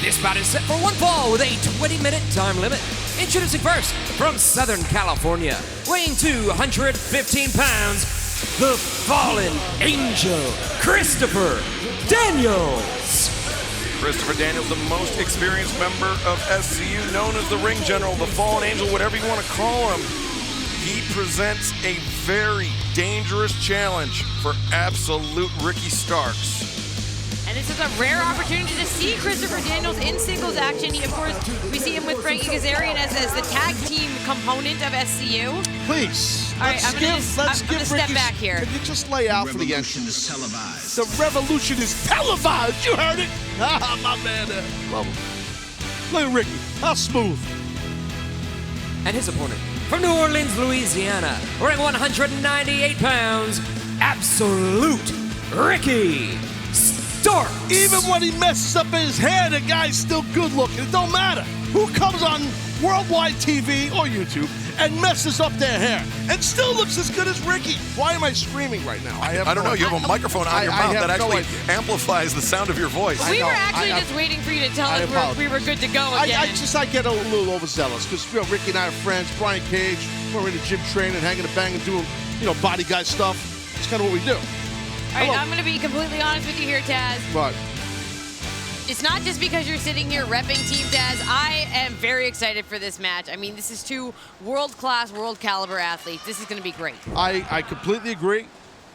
This bout is set for one fall with a 20-minute time limit. Introducing first, from Southern California, weighing 215 pounds, the Fallen Angel, Christopher Daniels. Christopher Daniels, the most experienced member of SCU, known as the Ring General, the Fallen Angel, whatever you want to call him. He presents a very dangerous challenge for absolute Ricky Starks. And this is a rare opportunity to see Christopher Daniels in singles action. Of course, we see him with Frankie Kazarian as the tag team component of SCU. Please. All right, I'm going to step back here. Can you just lay out for the entrance? The revolution is televised. The revolution is televised. You heard it. Ah, my man. Love him. Look at Ricky. How smooth. And his opponent, from New Orleans, Louisiana, weighing 198 pounds, Absolute Ricky Starks. Even when he messes up his hair, the guy's still good looking. It don't matter. Who comes on worldwide TV or YouTube and messes up their hair and still looks as good as Ricky? Why am I screaming right now? I don't know. You have a microphone on your mouth that actually amplifies the sound of your voice. We were actually just waiting for you to tell us we were good to go again. I get a little overzealous because Ricky and I are friends. Brian Cage, we're in the gym training, hanging a bang and doing body guy stuff. It's kind of what we do. All right, I'm going to be completely honest with you here, Taz. But it's not just because you're sitting here repping Team Taz. I am very excited for this match. I mean, this is two world-class, world-caliber athletes. This is going to be great. I completely agree.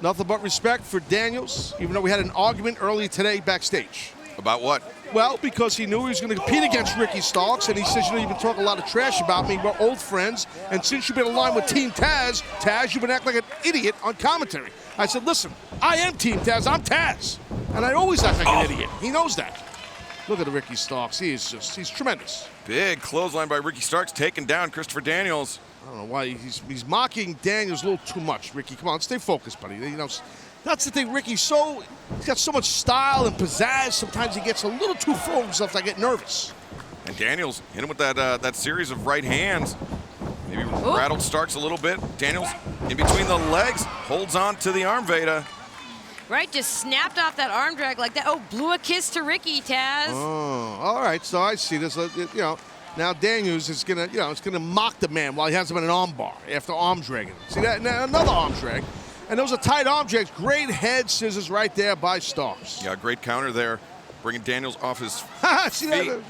Nothing but respect for Daniels, even though we had an argument earlier today backstage. About what? Well, because he knew he was going to compete against Ricky Starks, and he says, you've been talking a lot of trash about me. We're old friends, and since you've been aligned with Team Taz, you've been acting like an idiot on commentary. I said, listen, I am Team Taz. I'm Taz. And I always act like an idiot. He knows that. Look at the Ricky Starks. He's tremendous. Big clothesline by Ricky Starks, taking down Christopher Daniels. I don't know why he's mocking Daniels a little too much. Ricky, come on, stay focused, buddy. That's the thing. Ricky's he's got so much style and pizzazz. Sometimes he gets a little too full of himself. I get nervous. And Daniels hit him with that series of right hands. Maybe rattled Starks a little bit. Daniels in between the legs holds on to the arm Veda. Right, just snapped off that arm drag like that. Oh, blew a kiss to Ricky, Taz. Oh, all right. So I see this. Now Daniels is gonna mock the man while he has him in an arm bar after arm dragging. See that? Now another arm drag. And those are tight arm drags. Great head scissors right there by Starks. Yeah, great counter there. Bringing Daniels off his See feet. that?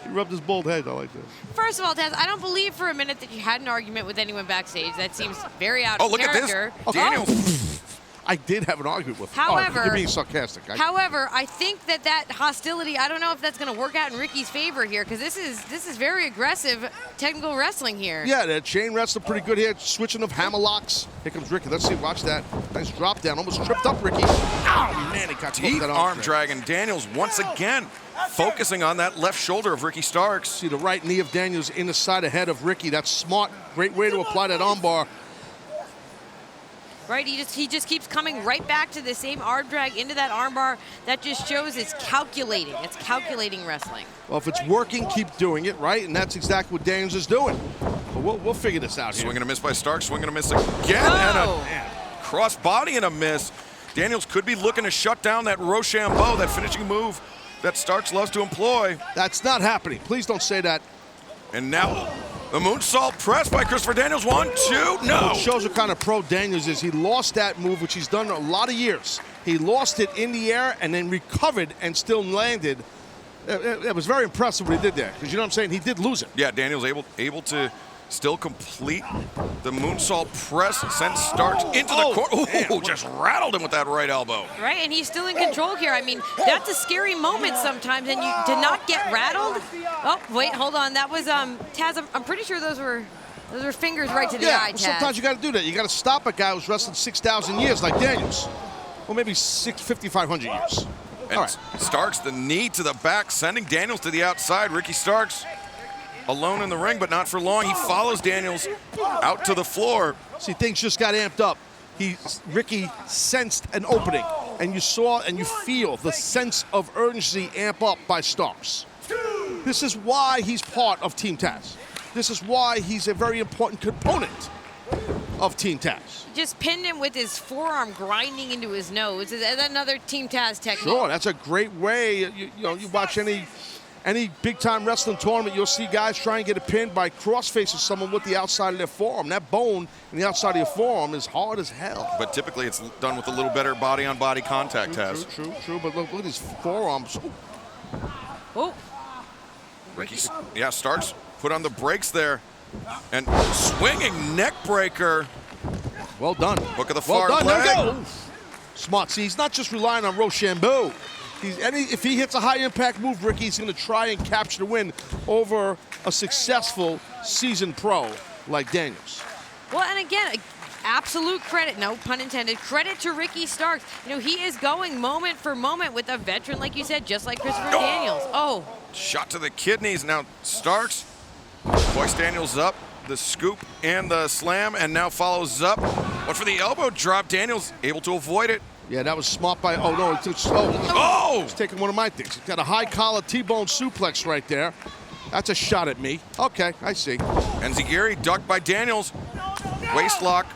He rubbed his bald head. I like this. First of all, Taz, I don't believe for a minute that you had an argument with anyone backstage. That seems very out of character. Oh, look at this. Daniels. I did have an argument with him. However, you're being sarcastic. However, I think that hostility, I don't know if that's going to work out in Ricky's favor here, because this is very aggressive technical wrestling here. Yeah, the chain wrestling pretty good here. Switching of hammerlocks. Here comes Ricky. Let's see. Watch that. Nice drop down. Almost tripped up Ricky. Oh, man. He got deep arm drag. And Daniels once again focusing on that left shoulder of Ricky Starks. See the right knee of Daniels in the side of head of Ricky. That's smart. Great way to apply that arm bar. Right, he just keeps coming right back to the same arm drag into that armbar. That just shows it's calculating. It's calculating wrestling. Well, if it's working, keep doing it, right? And that's exactly what Daniels is doing. But we'll figure this out here. Swing and a miss by Starks. Swing and a miss again. And a cross body and a miss. Daniels could be looking to shut down that Rochambeau, that finishing move that Starks loves to employ. That's not happening. Please don't say that. And now the moonsault press by Christopher Daniels. 1, 2, no. It shows what kind of pro Daniels is. He lost that move, which he's done a lot of years. He lost it in the air and then recovered and still landed. It was very impressive what he did there. Because you know what I'm saying? He did lose it. Yeah, Daniels able to still complete the moonsault press, send Starks into the corner. Ooh, just rattled him with that right elbow. Right, and he's still in control here. I mean, that's a scary moment sometimes, and you did not get rattled. Oh, wait, hold on. That was, Taz, I'm pretty sure those were fingers right to the eye, Taz. Sometimes you got to do that. You got to stop a guy who's wrestled 6,000 years like Daniels. Or maybe 5,500 years. And right. Starks, the knee to the back, sending Daniels to the outside. Ricky Starks alone in the ring, but not for long. He follows Daniels out to the floor. See, things just got amped up. Ricky sensed an opening, and you saw and you feel the sense of urgency amp up by Starks. This is why he's part of Team Taz. This is why he's a very important component. of Team Taz. Just pinned him with his forearm grinding into his nose. Is that another Team Taz technique? Sure, that's a great way. You watch any big-time wrestling tournament, you'll see guys try and get a pin by cross-facing someone with the outside of their forearm. That bone in the outside of your forearm is hard as hell. But typically it's done with a little better body-on-body contact, Taz. True. But look at his forearms. Oh. Ricky, Starks put on the brakes there. And swinging neck breaker. Well done. Hook of the far leg. There we go. Smart. See, he's not just relying on Rochambeau. If he hits a high-impact move, Ricky's going to try and capture the win over a successful seasoned pro like Daniels. Well, and again, absolute credit, no pun intended, credit to Ricky Starks. He is going moment for moment with a veteran, like you said, just like Christopher Daniels. Oh. Shot to the kidneys. Now Starks hoists Daniels up. The scoop and the slam, and now follows up. But for the elbow drop, Daniels able to avoid it. Yeah, that was smart by. Oh no! He's taking one of my things. He's got a high collar T-bone suplex right there. That's a shot at me. Okay, I see. And Zagiri ducked by Daniels. Waist lock.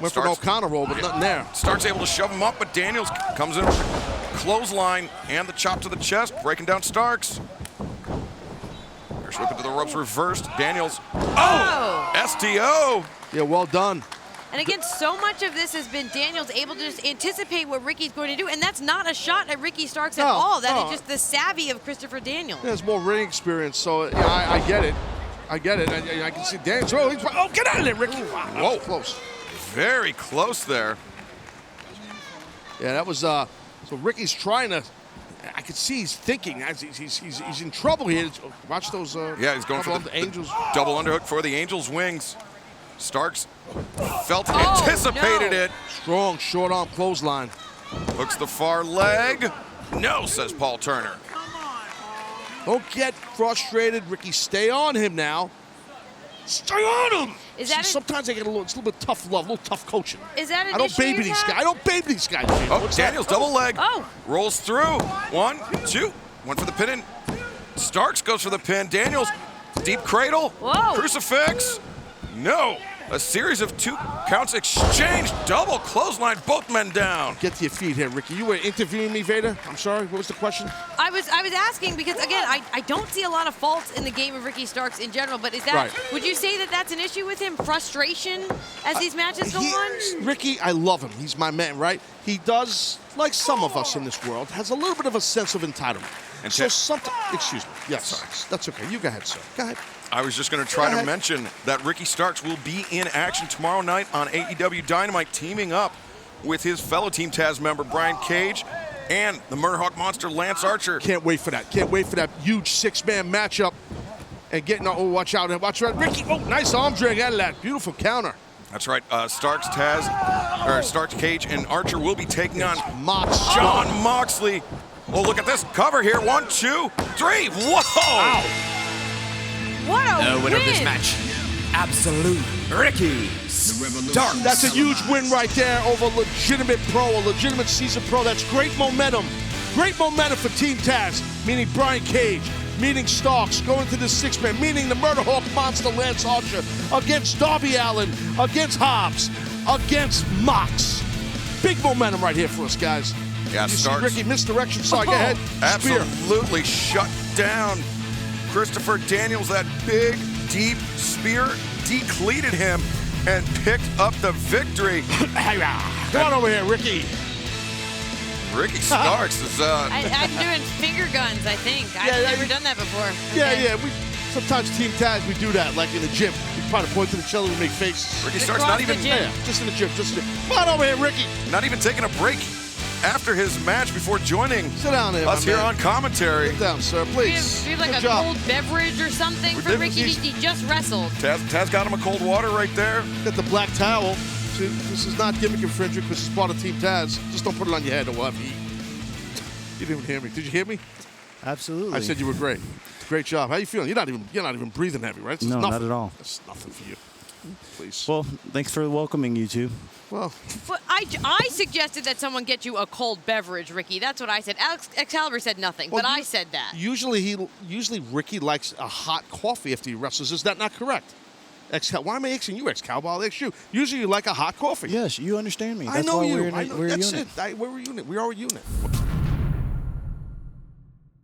Went for an O'Connor roll, but nothing there. Starks able to shove him up, but Daniels comes in with a clothesline and the chop to the chest, breaking down Starks. Whip into the ropes reversed. Daniels. Oh! STO! Yeah, well done. And again, so much of this has been Daniels able to just anticipate what Ricky's going to do, and that's not a shot at Ricky Starks at all. That is just the savvy of Christopher Daniels. He has more ring experience, so I get it. I can see Daniels. Oh, get out of there, Ricky. Wow, that was close. Very close there. Yeah, that was, so Ricky's trying to, I could see he's thinking. He's in trouble here. Watch those. He's going for the Angels. Double underhook for the Angels wings. Starks felt it, anticipated it. Strong short arm clothesline. Hooks the far leg. No, says Paul Turner. Don't get frustrated, Ricky. Stay on him now. Stay on him. Sometimes I get it's a little bit tough love, a little tough coaching. Is that an I don't baby these guys. I don't baby these guys. Oh, Daniels double leg. Oh. Rolls through. 1, 2. One for the pin in. Starks goes for the pin. Daniels, deep cradle. Whoa. Crucifix. No. A series of 2 counts exchanged. Double clothesline, both men down. Get to your feet here, Ricky. You were interviewing me, Vader? I'm sorry, what was the question? I was asking because, again, I don't see a lot of faults in the game of Ricky Starks in general, but is that, would you say that that's an issue with him? Frustration as these matches go on? Ricky, I love him. He's my man, right? He does, like some of us in this world, has a little bit of a sense of entitlement. And so excuse me. Yes, sorry. That's okay. You go ahead, sir. Go ahead. I was just going to try to mention that Ricky Starks will be in action tomorrow night on AEW Dynamite, teaming up with his fellow Team Taz member Brian Cage and the Murderhawk Monster Lance Archer. Can't wait for that. Can't wait for that huge 6-man matchup. And getting, watch out. Watch out. Ricky, nice arm drag out of that. Beautiful counter. That's right. Starks, Cage, and Archer will be taking on John Moxley. Oh, look at this cover here. 1, 2, 3. Whoa! Wow. What a winner of this match, Absolute Ricky Starks. That's a huge win right there over a legitimate pro, a legitimate seasoned pro. That's great momentum. Great momentum for Team Taz, meaning Brian Cage, meaning Starks, going to the 6-man, meaning the Murderhawk Monster Lance Archer against Darby Allin, against Hobbs, against Mox. Big momentum right here for us, guys. Yeah, Starks. Ricky misdirection, sorry, go ahead. Absolutely shut down Christopher Daniels. That big, deep spear decleated him and picked up the victory. Come on over here, Ricky. Ricky Starks is... I'm doing finger guns, I think. I've never done that before. Yeah. Sometimes Team Taz, we do that, like in the gym. We try to point to each other and make faces. Ricky Starks not even... just in the gym. Come on over here, Ricky. Not even taking a break after his match before joining Sit down there, us here on commentary. Sit down, sir, please. Do you have like a cold beverage or something for Ricky? He just wrestled. Taz got him a cold water right there. Got the black towel. See, this is not gimmick infringement because it's part of Team Taz. Just don't put it on your head or we'll have heat. You didn't even hear me. Did you hear me? Absolutely. I said you were great. Great job. How you feeling? You're not even breathing heavy, right? No, not at all. That's nothing for you. Please. Well, thanks for welcoming you two. Well, I suggested that someone get you a cold beverage, Ricky. That's what I said. Excalibur said nothing, but I said that. Usually Ricky likes a hot coffee after he wrestles. Is that not correct? Why am I asking you, ex-cowboy? I'll ask you. Usually you like a hot coffee. Yes, you understand me. I That's know why you. we're a unit. We're a unit. We are a unit.